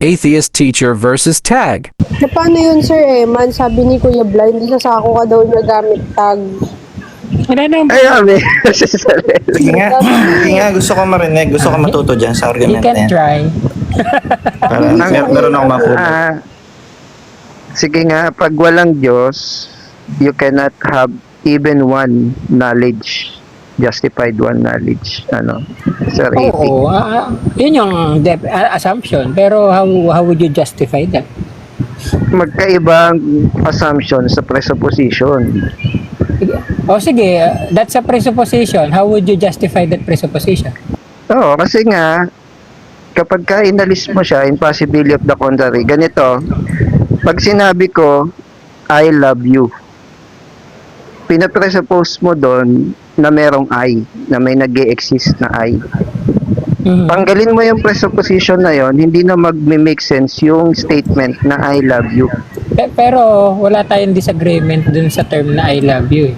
Atheist teacher versus tag. Paano yun, Sir Eman? Sabi ni Kuya Blind, sa sako ka daw niya gamit tag. Wala na. Ay, kami. Sige nga, gusto ko marinig. Gusto ko matuto dyan sa You argument can na yan. try. Para meron ako mapulot. Sige nga, pag walang Diyos, you cannot have even one knowledge. Justified one knowledge. Ano? Sir AP. Oo, yun yung assumption. Pero how would you justify that? Magkaibang assumption sa presupposition. O sige, that's a presupposition. How would you justify that presupposition? Oo, kasi nga, kapag ka inalis mo siya, impossibility of the contrary, ganito, pag sinabi ko, I love you, pinapresuppose mo doon na merong I, na may nag-e-exist na I. Tanggalin mo yung presupposition na yon, hindi na mag-make sense yung statement na I love you. Pero wala tayong disagreement dun sa term na I love you.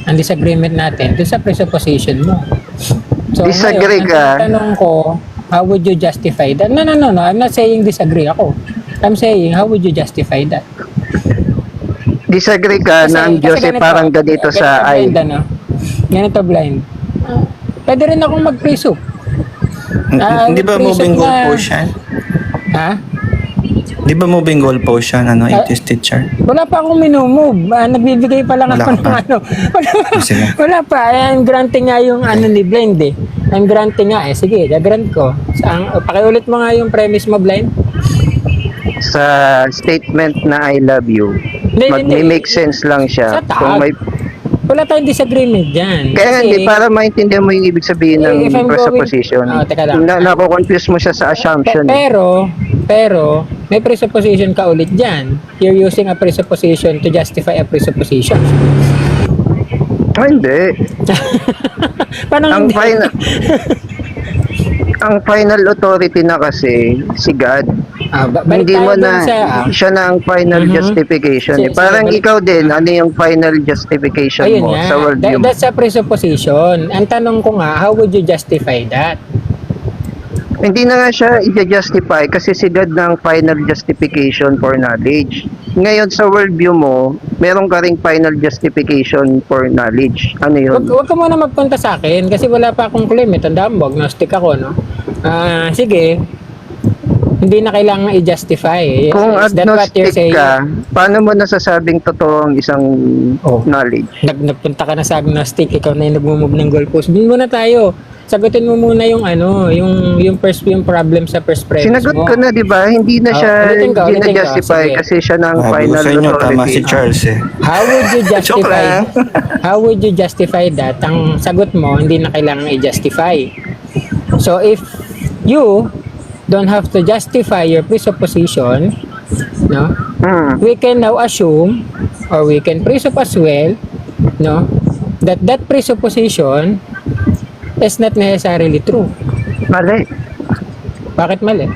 Ang disagreement natin dun sa presupposition mo. So, Disagree ngayon, ka? ang tanong ko, how would you justify that? No. I'm not saying disagree ako. I'm saying, how would you justify that? Disagree ka na ang Diyos ay parang ganito sa I. Blind, ano? Ganito blind. Pwede rin akong mag-presup. Hindi ba moving goalpost yan? Ha? Di ba moving goalpost yan, atheist teacher? Wala pa akong minumove. Nagbibigay pa lang Wala ako ka ng pa. ano. Sige. Wala pa. I'm granting nga yung ano ni Blind eh. I'm granting nga eh. Sige, gagrant ko. Pakiulit mo nga yung premise mo, Blind. Sa statement na I love you, Hindi. mag-make sense lang siya. Sa tag. Kung may, Wala tayong disagreement dyan. kaya Kasi, hindi, para maintindihan mo yung ibig sabihin ng if I'm presupposition. teka lang. Nako-confuse mo siya sa assumption. Pero, may presupposition ka ulit dyan. You're using a presupposition to justify a presupposition. Hindi. Paano Ang hindi? ang final authority na kasi si God. Balik Hindi tayo mo dun na sa, siya na ang final justification. Sige, Parang balik- ikaw din, ano yung final justification ayun mo nga. sa worldview mo? That's a presupposition. Ang tanong ko nga, how would you justify that? Hindi na nga siya i-justify kasi si God na ang final justification for knowledge. Ngayon sa worldview mo, meron ka ring final justification for knowledge. Ano yun? Huwag ka muna magpunta sa akin kasi wala pa akong claim. Tandaan mo, agnostic ako, no? Sige, hindi na kailangan i-justify. Kung Is that what you're agnostic saying? ka, paano mo nasasabing totoo ang isang knowledge? Nagpunta ka na sa agnostic, ikaw na yung nagmumove ng goalpost. Bin muna tayo. Sagutin mo muna yung yung problem sa first premise Sinagot mo. ko na, di ba? Hindi na siya ulitin ko. gina-justify Sige. kasi siya na ang Sabi ko final sa inyo, tama si authority. Charles eh. How would you Joke justify? lang. How would you justify that? Ang sagot mo, hindi na kailangan i-justify. So if you don't have to justify your presupposition, no? We can now assume or we can presupp as well, no, that presupposition is not necessarily true. Mali. Bakit mali?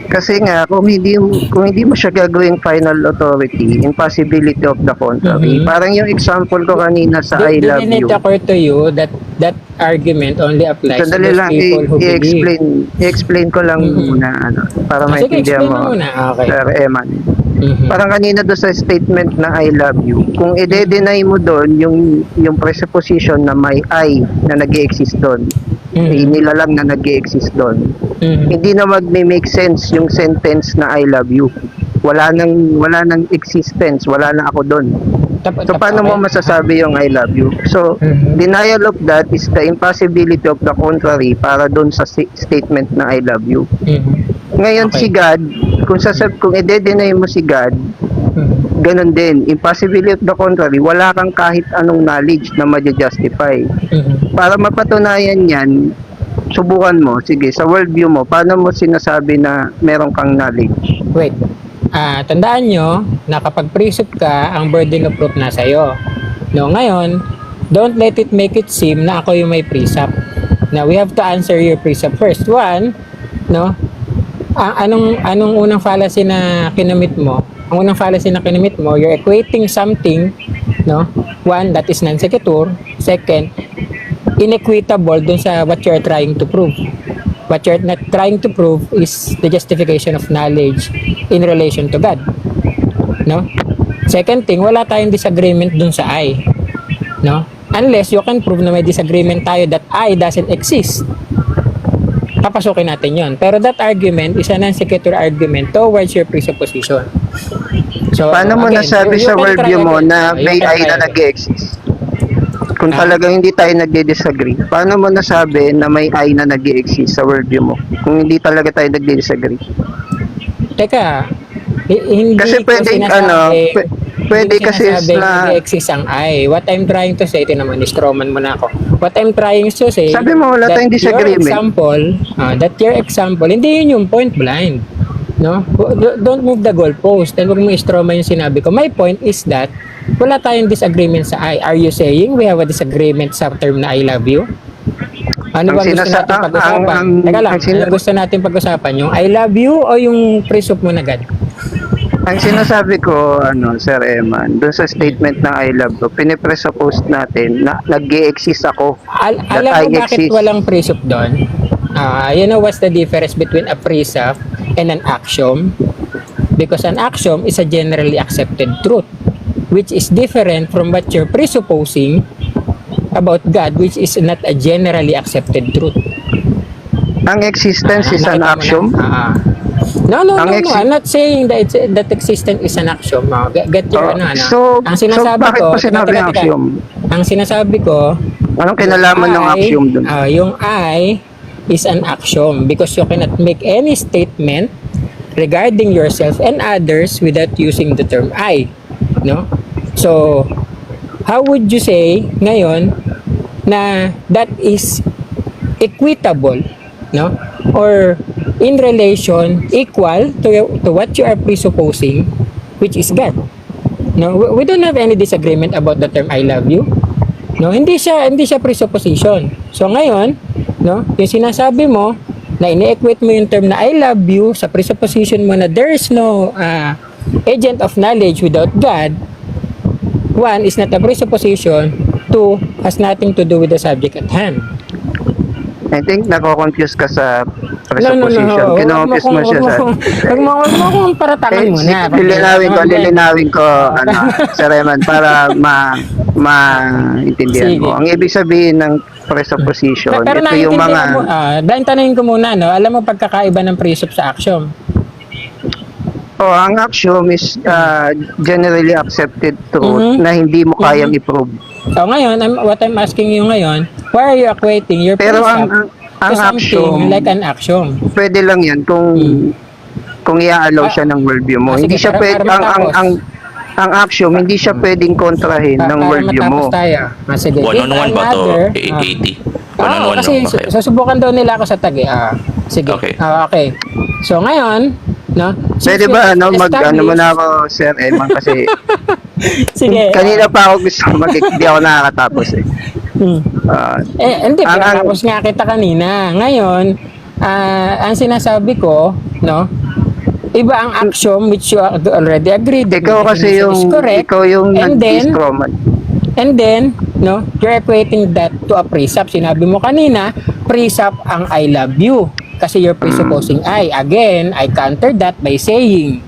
Kasi nga, kung hindi mo siya gagawing final authority, impossibility of the contrary. Parang yung example ko kanina sa I love Didn't you. it occur to you that that argument only applies to Sandali those lang, people who believe? i-explain ko lang muna, para Sige, maintindihan explain mo, mo muna. Okay. Sir Eman. Mhm. Parang kanina doon sa statement na I love you, kung i-deny mo doon yung presupposition na may I na nag-exist doon, nilalang na nag-exist doon, hindi na mag-make sense yung sentence na I love you. Wala nang existence, wala na ako doon. So paano mo masasabi yung I love you? So denial of that is the impossibility of the contrary para doon sa statement na I love you. Ngayon Okay. si God, kung i-deny mo si God, ganun din, impossibility of the contrary, wala kang kahit anong knowledge na ma-justify. Para mapatunayan yan, subukan mo, sige, sa worldview mo, paano mo sinasabi na meron kang knowledge? Wait. Tandaan nyo na kapag presupp ka, ang burden of proof nasa iyo. No, ngayon, don't let it make it seem na ako yung may precept. Now, we have to answer your precept first. One, no, anong unang fallacy na kinamit mo? Ang unang fallacy na kinamit mo, you're equating something, no? One, that is non sequitur. Second, inequitable dun sa what you're trying to prove. What you're not trying to prove is the justification of knowledge in relation to God. No? Second thing, wala tayong disagreement dun sa I. No? Unless you can prove na may disagreement tayo that I doesn't exist. Papasukin natin yon. Pero that argument is a non-sequitur argument towards your presupposition. So, Paano mo again, nasabi you sa can worldview try mo again. na You may can I try na again. nag-exist? Kung Ah. talagang hindi tayo nagdi-disagree, paano mo nasabi na may I na nag-exist sa worldview mo? Kung hindi talaga tayo nagdi-disagree. Teka, hindi Kasi ko pwede, sinasabi, pwede hindi ko kasi sinasabing na, nag-exist ang I. What I'm trying to say, ito naman, strawman mo na ako. What I'm trying to say, Sabi mo, wala tayong disagreement. That your example, hindi yun yung point blind. No? Don't move the goalpost. Then huwag mo strawman yung sinabi ko. My point is that, wala tayong disagreement sa I. Are you saying we have a disagreement sa term na I love you? Ano Ang bang gusto sinasa- natin pag-usapan? Teka lang, ano gusto natin pag-usapan? Yung I love you o yung presup mo na God? ang sinasabi ko, Sir Eman, dun sa statement ng I love you, pinipresuppose natin na nag-exist ako. That Alam I mo bakit exist. walang presup doon? You know what's the difference between a presup and an axiom? Because an axiom is a generally accepted truth, which is different from what you're presupposing about God, which is not a generally accepted truth. Ang existence is an Nakita mo na? axiom. No. Ang I'm not saying that existence is an axiom. Get your ano. So, Ang sinasabi bakit ko, pa sinabi teka, ang teka. axiom? Ang sinasabi ko, Anong kinalaman ng axiom dun? Yung I is an axiom because you cannot make any statement regarding yourself and others without using the term I. No? So, how would you say ngayon na that is equitable, no? Or in relation equal to what you are presupposing, which is God. No, we don't have any disagreement about the term I love you. No, hindi siya presupposition. So ngayon, no, yung sinasabi mo na ini-equate mo yung term na I love you sa presupposition mo na there is no agent of knowledge without God. One is not a presupposition, two has nothing to do with the subject at hand. I think nako-confuse ka sa presupposition. No. Kino-confuse mo siya sa... Huwag mo akong paratangan muna. Lilinawin ko, Sir Eman, para maintindihan Sige. mo. Ang ibig sabihin ng presupposition, Pero ito yung naiintindihan mo, mga... dahil tanongin ko muna, no? Alam mo pagkakaiba ng presup sa axiom? ang axiom is generally accepted truth Mhm. na hindi mo kayang i-prove. So ngayon, what I'm asking you ngayon, why are you equating your Pero presup ang to something axiom, like an axiom? pwede lang yan kung i-allow siya ng worldview mo. Sige, Hindi siya para pwede, matapos. ang axiom, hindi siya pwedeng kontrahin ng Para worldview mo. matapos tayo. Sige. One-on-one If ba to? another, 80? Oo, One-on-one kasi lang ba kayo? susubukan daw nila ako sa tagi. Sige. Okay. Okay. So ngayon, no? Pwede since ba, we ano established- muna ako, Sir Eman, kasi Sige. kanina pa ako gusto hindi ako nakakatapos eh. Hmm. Hindi, ang- tapos nga kita kanina. Ngayon, ang sinasabi ko, no, iba ang axiom which you already agreed. Ikaw the kasi definition is correct. ikaw yung And then, nag-distroman. And then, no, you're equating that to a precept. Sinabi mo kanina, precept ang I love you. Kasi you're presupposing I. Again, I counter that by saying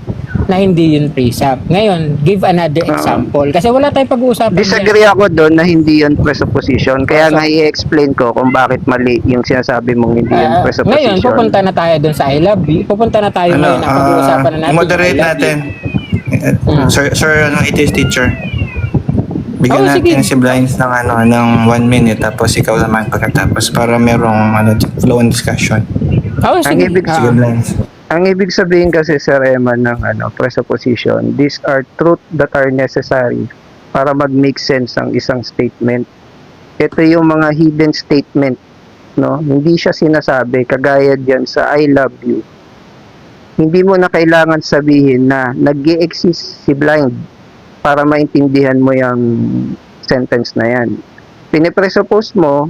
na hindi yun precept. Ngayon, give another example. Kasi wala tayong pag-uusapan Disagree ako doon na hindi yun presupposition. Kaya So, nga i-explain ko kung bakit mali yung sinasabi mong hindi yun ngayon, presupposition. pupunta na tayo dun sa I love you. Pupunta na tayo ngayon ang pag-uusapan na natin. Moderate yung I love natin. Mm. Sir, it is teacher. Bigyan sige. natin si Blinds ng 1 minute tapos ikaw naman pagkatapos para merong flow and discussion. Oh, sige. Sige, Blinds. Ang ibig sabihin kasi, Sir Eman, ng presupposition, these are truth that are necessary para mag-make sense ang isang statement. Ito yung mga hidden statement, no? Hindi siya sinasabi, kagaya diyan sa I love you. Hindi mo na kailangan sabihin na nag-i-exist si Blind para maintindihan mo yung sentence na yan. Pinipresuppose mo,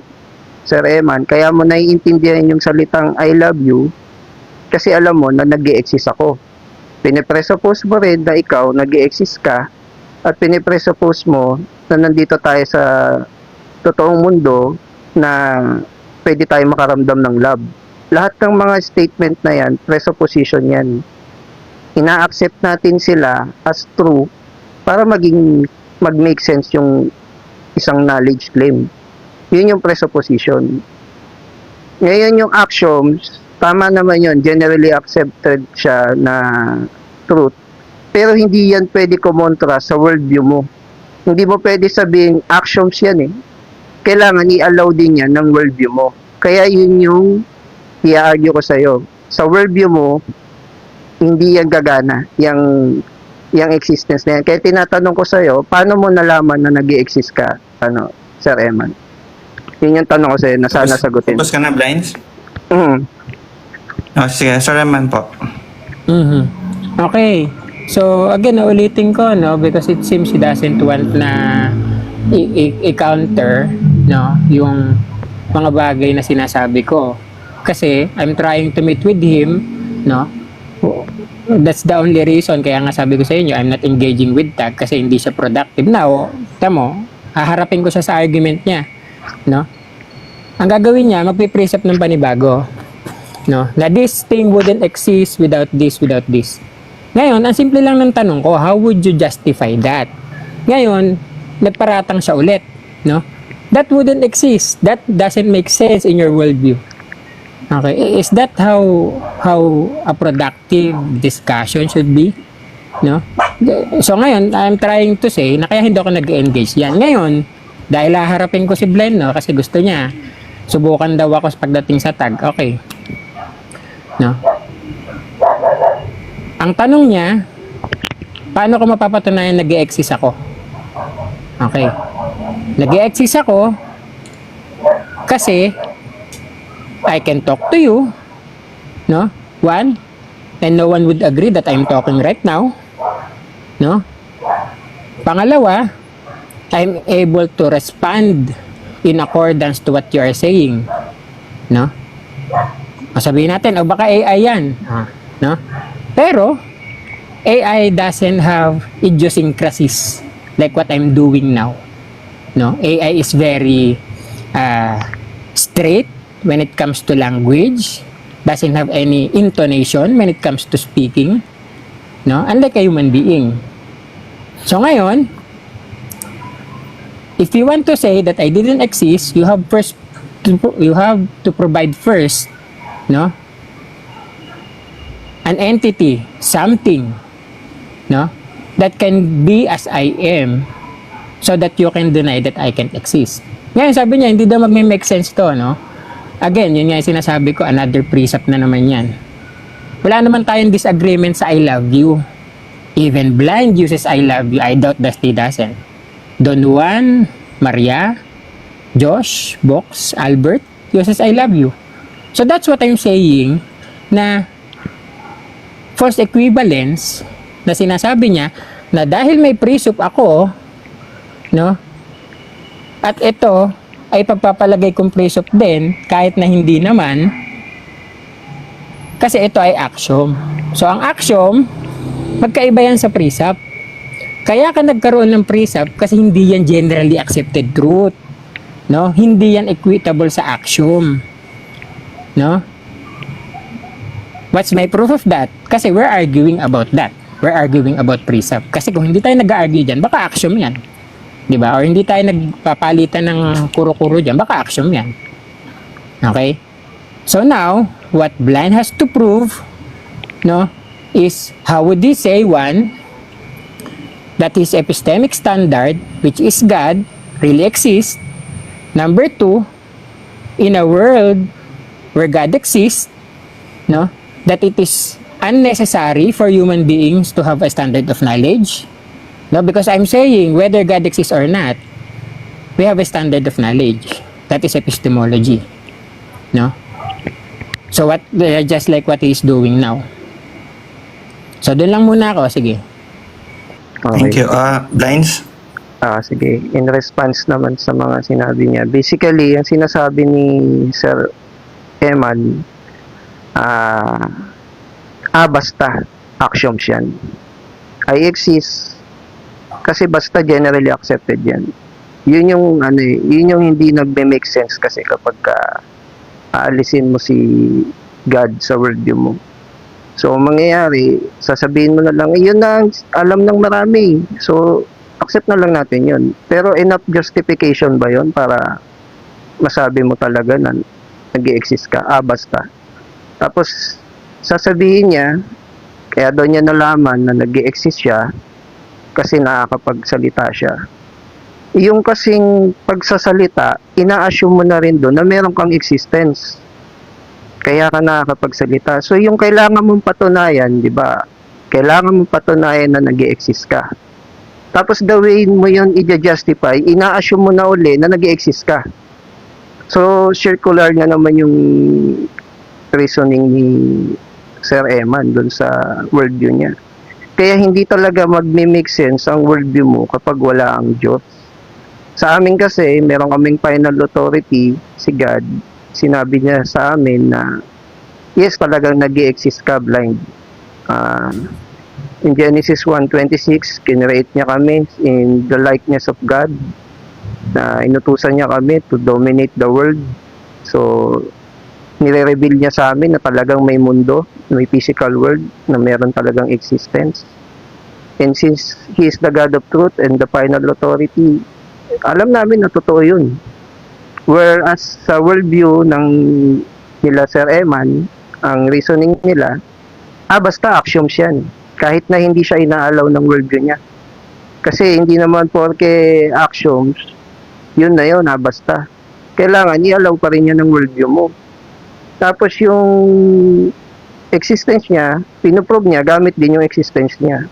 Sir Eman, kaya mo naiintindihan yung salitang I love you kasi alam mo na nag-i-exist ako. Pinipresuppose mo rin na ikaw nag-i-exist ka at pinipresuppose mo na nandito tayo sa totoong mundo na pwede tayo makaramdam ng love. lahat ng mga statement na yan, presupposition yan. Ina-accept natin sila as true para mag-make sense yung isang knowledge claim. Yun yung presupposition. Ngayon yung axioms, tama naman yun, generally accepted siya na truth. Pero hindi yan pwede kumontra sa worldview mo. Hindi mo pwede sabihin, axioms yan eh. Kailangan i-allow din yan ng worldview mo. Kaya yun yung i-argue ko sa'yo. Sa worldview mo, hindi yan gagana, yung existence na yan. Kaya tinatanong ko sa'yo, paano mo nalaman na nag-i-exist ka, Sir Eman? Yun yung tanong ko sa'yo na sana sagutin. Tapos ka na, Blinds? Mm. Sige, Sir Eman po. Okay. So, again, ulitin ko, no, because it seems he doesn't want na i-counter, no, yung mga bagay na sinasabi ko. Kasi, I'm trying to meet with him, no, that's the only reason, kaya nga sabi ko sa inyo, I'm not engaging with Tag kasi hindi siya productive. Now, tamo, haharapin ko siya sa argument niya, no, ang gagawin niya, magpipresap ng panibago, no, na this thing wouldn't exist without this. Ngayon, ang simple lang ng tanong ko, how would you justify that? Ngayon, nagparatang siya ulit, no? That wouldn't exist. That doesn't make sense in your worldview. Okay, is that how a productive discussion should be? No? So ngayon, I'm trying to say na kaya hindi ako nag-engage yan. Ngayon, dahil haharapin ko si Blind, no, kasi gusto niya, subukan daw ako pagdating sa tag. Okay. No? Ang tanong niya, paano ko mapapatunayan nag-e-exist ako? Okay. Nag-e-exist ako kasi I can talk to you, no? One, and no one would agree that I'm talking right now, no? Pangalawa, I'm able to respond in accordance to what you are saying, no? Sabihin natin, baka AI yan, no? Pero, AI doesn't have idiosyncrasies like what I'm doing now, no? AI is very straight when it comes to language, doesn't have any intonation when it comes to speaking, no? Unlike a human being. So ngayon, if you want to say that I didn't exist, you have to provide first, no, an entity, something, no, that can be as I am, so that you can deny that I can't exist. Ngayon sabi niya, hindi daw mag-make sense to, no? Again, yun nga yung sinasabi ko, another precept na naman yan. Wala naman tayong disagreement sa I love you. Even Blind uses I love you. I doubt that he doesn't. Don Juan, Maria, Josh, Box, Albert uses I love you. So that's what I'm saying, na false equivalence na sinasabi niya na dahil may presup ako, no, at ito ay pagpapalagay kong presup din kahit na hindi naman, kasi ito ay axiom. So ang axiom, magkaiba yan sa presup. Kaya ka nagkaroon ng presup kasi hindi yan generally accepted truth, no? Hindi yan equitable sa axiom, no? What's my proof of that? Kasi we're arguing about that. We're arguing about presup. Kasi kung hindi tayo nag-argue dyan, baka axiom yan. Diba? Or hindi tayo nagpapalitan ng kuro-kuro dyan, baka axiom yan. Okay? So now, what Blind has to prove, no, is how would he say, one, that his epistemic standard, which is God, really exists. Number two, in a world where God exists, no, that it is unnecessary for human beings to have a standard of knowledge. No, because I'm saying whether God exists or not, we have a standard of knowledge. That is epistemology. No? So what, just like what he's doing now. So doon lang muna ako, sige. Thank you. Blinds? Sige. In response naman sa mga sinabi niya, basically, ang sinasabi ni Sir Eman, basta, axioms yan. I exist, kasi basta generally accepted yan. Yun yung hindi nagme-make sense kasi kapag aalisin mo si God sa worldview mo. So, mangyayari, sasabihin mo na lang, yun na ang alam ng marami. So, accept na lang natin yun. Pero enough justification ba yun para masabi mo talaga na nag-i-exist ka? Basta. Tapos, sasabihin niya, kaya daw niya nalaman na nag-i-exist siya kasi nakakapagsalita siya. Yung kasing pagsasalita, ina-assume mo na rin doon na meron kang existence. Kaya ka nakakapagsalita. So, yung kailangan mong patunayan, di ba? Kailangan mong patunayan na nag-i-exist ka. Tapos, the way mo yun i-justify, ina-assume mo na uli na nag-i-exist ka. So, circular na naman yung reasoning ni Sir Eman doon sa worldview niya. Kaya hindi talaga mag-make sense ang worldview mo kapag wala ang Diyos. Sa amin kasi, meron kaming final authority, si God. Sinabi niya sa amin na yes, talagang nag-i-exist ka blind. In Genesis 1:26, kinreate niya kami in the likeness of God. Na inutusan niya kami to dominate the world. So, nire-reveal niya sa amin na talagang may mundo, may physical world, na meron talagang existence. And since He is the God of truth and the final authority, alam namin na totoo yun. Whereas sa worldview ng nila Sir Eman, ang reasoning nila, basta axioms yan. Kahit na hindi siya inaalaw ng worldview niya. Kasi hindi naman porke axioms, yun na yun, basta. Kailangan i-allow pa rin yan ng worldview mo. Tapos yung existence niya, pinuprove niya, gamit din yung existence niya.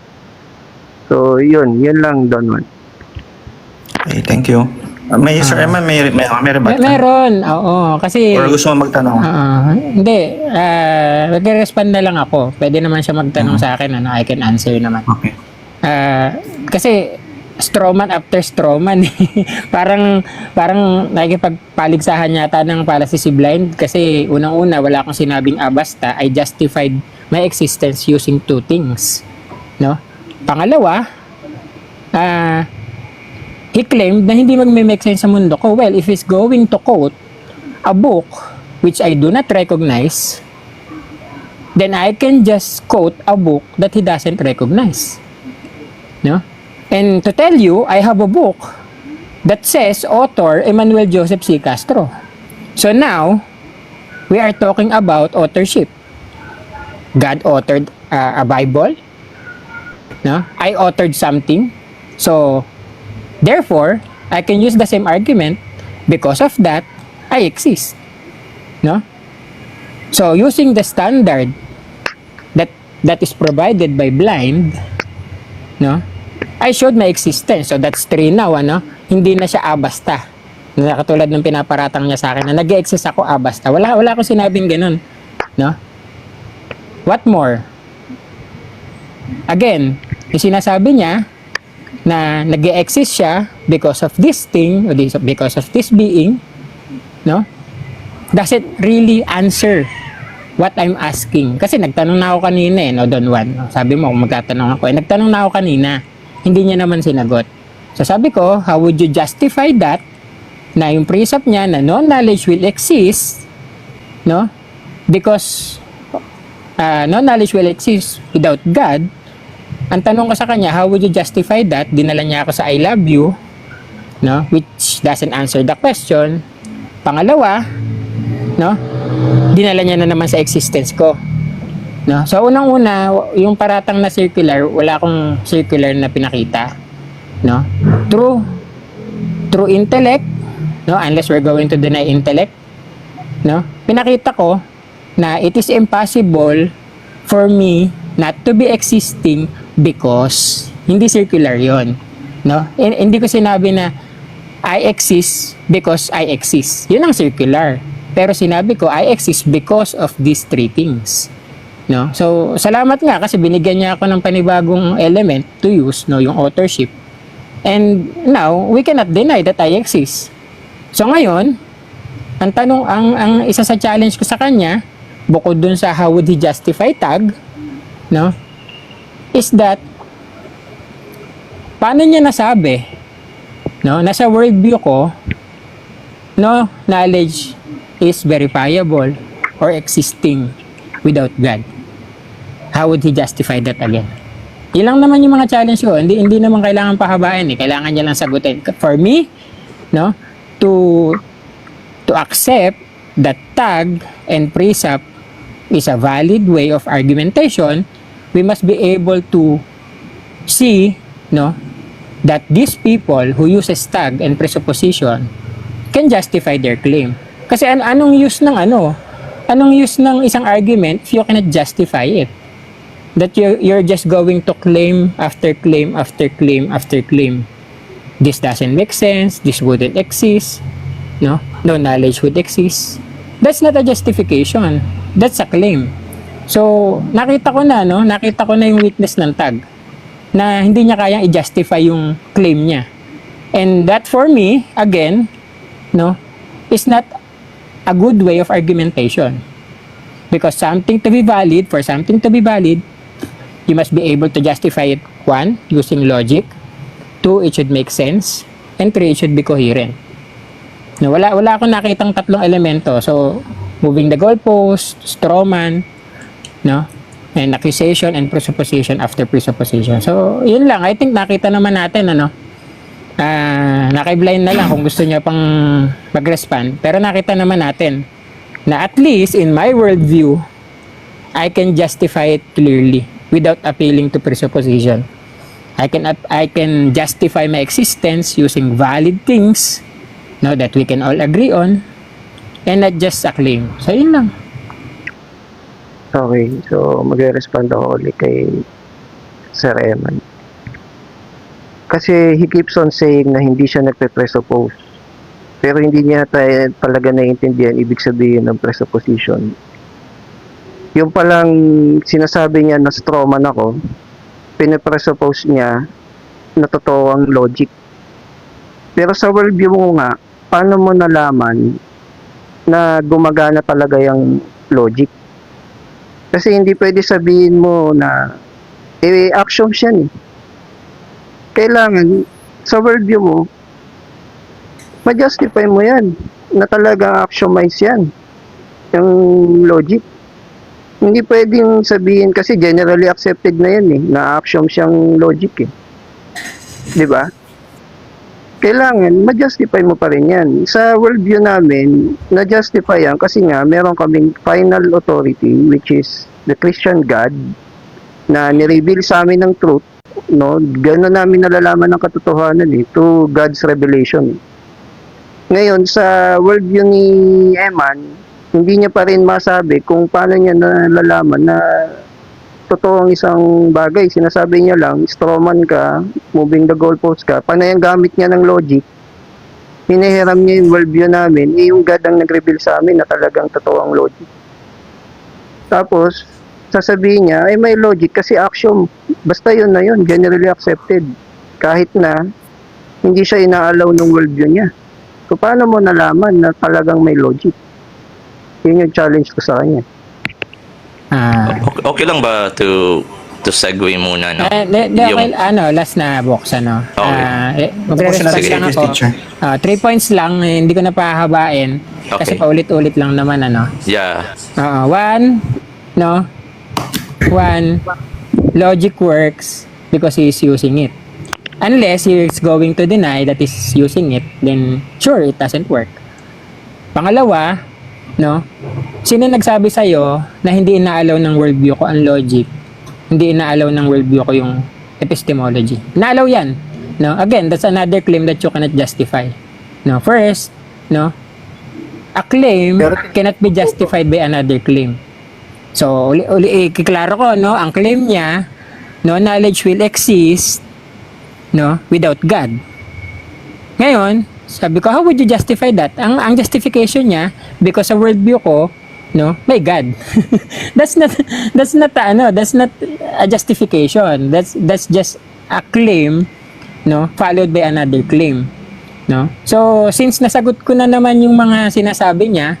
So, yun lang, Don Juan. Okay, thank you. May Sir Eman, may rebut ka? Meron, oo. Kasi... Or gusto mo magtanong? Hindi. Mag-respond na lang ako. Pwede naman siya magtanong sa akin. I can answer naman. Okay. Kasi strawman after strawman. parang nakikipagpaligsahan yata ng pala si Blind. Kasi unang-una, wala akong sinabing basta. I justified my existence using two things. No? Pangalawa, he claimed na hindi magme-make sense sa mundo ko. Well, if he's going to quote a book which I do not recognize, then I can just quote a book that he doesn't recognize. No? And to tell you, I have a book that says author Emmanuel Joseph C. Castro. So now, we are talking about authorship. God authored a Bible. No? I authored something. So, therefore, I can use the same argument. Because of that, I exist. No? So, using the standard that is provided by Blind, no? I showed my existence. So, that's 3 now, ano? Hindi na siya basta. Katulad ng pinaparatang niya sa akin na nag-exist ako basta. Wala akong sinabing ganun. No? What more? Again, yung sinasabi niya, na nag-exist siya because of this thing or because of this being, no? Does it really answer what I'm asking? Kasi nagtanong na ako kanina no, Don Juan. Sabi mo, magtatanong ako. Nagtanong na ako kanina. Hindi niya naman sinagot. So sabi ko, how would you justify that? Na yung precept niya na no knowledge will exist, no? Because no knowledge will exist without God. Ang tanong ko sa kanya, how would you justify that? Dinala niya ako sa I love you, no? Which doesn't answer the question. Pangalawa, no? Dinala niya na naman sa existence ko. No? So unang-una, yung paratang na circular, wala akong circular na pinakita, no? True intellect, no? Unless we're going to deny intellect, no? Pinakita ko na it is impossible for me not to be existing because hindi circular yon, no? Hindi ko sinabi na I exist because I exist. Yun ang circular. Pero sinabi ko I exist because of these 3 things, no? So salamat nga kasi binigyan niya ako ng panibagong element to use, no, yung authorship. And now we cannot deny that I exist. So ngayon, ang tanong, ang isa sa challenge ko sa kanya, bukod dun sa how would he justify tag, no, is that paano niya nasabi, no, nasa worldview ko, no, knowledge is verifiable or existing. without God. How would he justify that again? Ilang naman yung mga challenge ko. Hindi naman kailangan pahabain eh. Kailangan niya lang sagutin. For me, no, to accept that tag and precept is a valid way of argumentation, we must be able to see, no, that these people who uses tag and presupposition can justify their claim. Kasi anong use ng isang argument if you cannot justify it? That you're just going to claim after claim after claim after claim. This doesn't make sense, this wouldn't exist, no knowledge would exist. That's not a justification, that's a claim. So nakita ko na yung weakness ng tag, na hindi niya kayang i-justify yung claim niya. And that for me, again, no, is not a good way of argumentation. Because for something to be valid, you must be able to justify it, 1, using logic, 2, it should make sense, and 3, it should be coherent. No, wala akong nakitang tatlong elemento. So, moving the goalpost, straw man, no, and accusation and presupposition after presupposition. So, yun lang. I think nakita naman natin, naka-blind na lang kung gusto niya pang mag-respond. Pero nakita naman natin na at least in my worldview, I can justify it clearly without appealing to presupposition. I can justify my existence using valid things, no, that we can all agree on, and not just a claim. So, yun lang. Okay, so magre-respond ako ulit kay Sir Eman. Kasi he keeps on saying na hindi siya nagpe-presuppose. Pero hindi niya talaga naiintindihan ibig sabihin ng presupposition. Yung palang sinasabi niya na straw man ako, pinipresuppose niya na totoo ang logic. Pero sa worldview mo nga, paano mo nalaman na gumagana talaga yung logic? Kasi hindi pwede sabihin mo na actions yan eh. Kailangan sa worldview mo, ma-justify mo yan na talagang axiomized yan yung logic. Hindi pwedeng sabihin kasi generally accepted na yan eh, na axiom siyang logic eh. Di ba? Kailangan ma-justify mo pa rin yan. Sa worldview namin, na-justify yan kasi nga meron kaming final authority which is the Christian God na nireveal sa amin ng truth, no? Gano'n namin nalalaman ng katotohanan eh, to God's revelation. Ngayon, sa worldview ni Eman, hindi niya pa rin masabi kung paano niya nalalaman na totoo ang isang bagay. Sinasabi niya lang, strawman ka, moving the goalpost ka, panay ang gamit niya ng logic, hinihiram niya yung worldview namin, yung God ang nag-reveal sa amin na talagang totoo ang logic. Tapos, sasabihin niya, may logic kasi axiom, basta yun na yun, generally accepted. Kahit na, hindi siya inaalaw ng worldview niya. So, paano mo nalaman na talagang may logic? Yun yung challenge ko sa kanya. Okay lang ba to segue muna, no? Okay, last na box, Okay. Magre-response Sige, lang ako. teacher. 3 points lang, hindi ko na pahabain. Kasi Okay. paulit-ulit lang naman, Yeah. 1, logic works because he is using it. Unless he is going to deny that he's using it, then sure, it doesn't work. Pangalawa, sino nagsabi sa'yo na hindi inaalaw ng worldview ko ang logic? Hindi inaalaw ng worldview ko yung epistemology. Inaalaw yan. Again, that's another claim that you cannot justify. First, a claim cannot be justified by another claim. So, ikiklaro ko, ang claim niya, knowledge will exist, without God. Ngayon, sabi ko, how would you justify that? Ang justification niya, because sa worldview ko, may God. that's not a justification. That's just a claim, followed by another claim. So, since nasagot ko na naman yung mga sinasabi niya,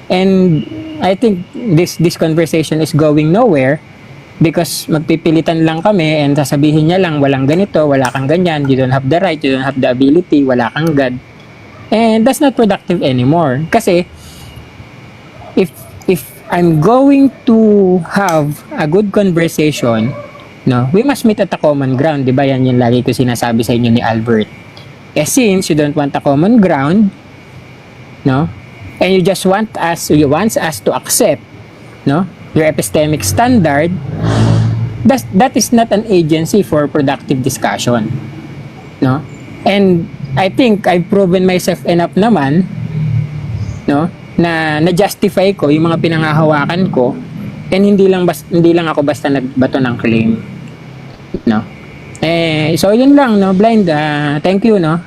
and I think this conversation is going nowhere, because magpipilitan lang kami and sasabihin niya lang walang ganito, wala kang ganyan, you don't have the right, you don't have the ability, wala kang God. And that's not productive anymore. Kasi if I'm going to have a good conversation, no, we must meet at a common ground. Di ba yan yung lagi ko sinasabi sa inyo ni Albert? Since you don't want a common ground, no, and you just want us to accept, no, your epistemic standard, that is not an agency for productive discussion, no. And I think I've proven myself enough naman, no, na na-justify ko yung mga pinangahawakan ko, and hindi lang ako basta nagbato ng claim, no. So yun lang, no, Blind, thank you, no.